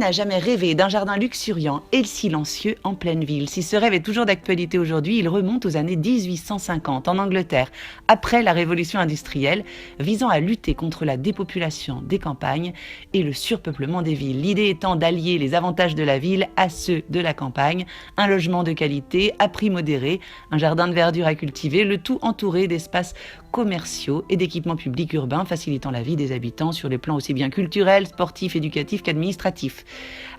n'a jamais rêvé d'un jardin luxuriant et silencieux en pleine ville? Si ce rêve est toujours d'actualité aujourd'hui, il remonte aux années 1850 en Angleterre, après la révolution industrielle, visant à lutter contre la dépopulation des campagnes et le surpeuplement des villes. L'idée étant d'allier les avantages de la ville à ceux de la campagne, un logement de qualité à prix modéré, un jardin de verdure à cultiver, le tout entouré d'espaces commerciaux et d'équipements publics urbains facilitant la vie des habitants sur les plans aussi bien culturels, sportifs, éducatifs qu'administratifs.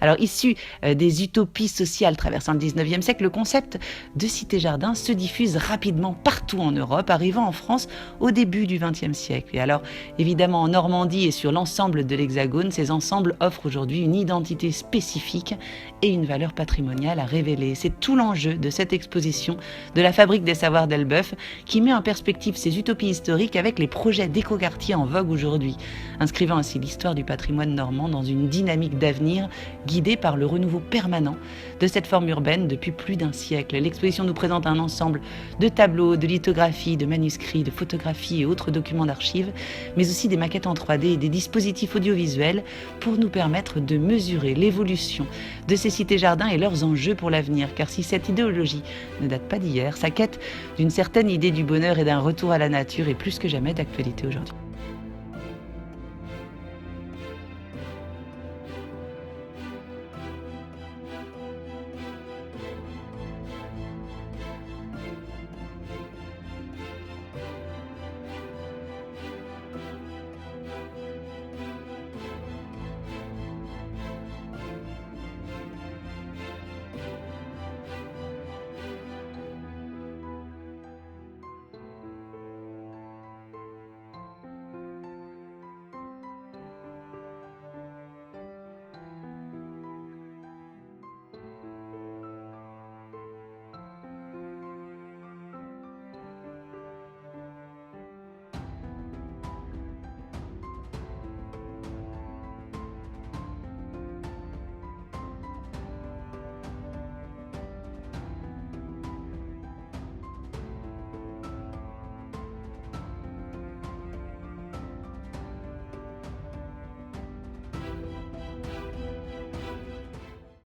Alors issu des utopies sociales traversant le 19e siècle, le concept de cité-jardin se diffuse rapidement partout en Europe, arrivant en France au début du XXe siècle. Et alors évidemment en Normandie et sur l'ensemble de l'Hexagone, ces ensembles offrent aujourd'hui une identité spécifique et une valeur patrimoniale à révéler. C'est tout l'enjeu de cette exposition de la Fabrique des Savoirs d'Elbeuf qui met en perspective ces utopies historiques avec les projets d'écoquartiers en vogue aujourd'hui, inscrivant ainsi l'histoire du patrimoine normand dans une dynamique d'avenir guidée par le renouveau permanent de cette forme urbaine depuis plus d'un siècle. L'exposition nous présente un ensemble de tableaux, de lithographies, de manuscrits, de photographies et autres documents d'archives, mais aussi des maquettes en 3D et des dispositifs audiovisuels pour nous permettre de mesurer l'évolution de ces cités-jardins et leurs enjeux pour l'avenir. Car si cette idéologie ne date pas d'hier, sa quête d'une certaine idée du bonheur et d'un retour à la nature est plus que jamais d'actualité aujourd'hui.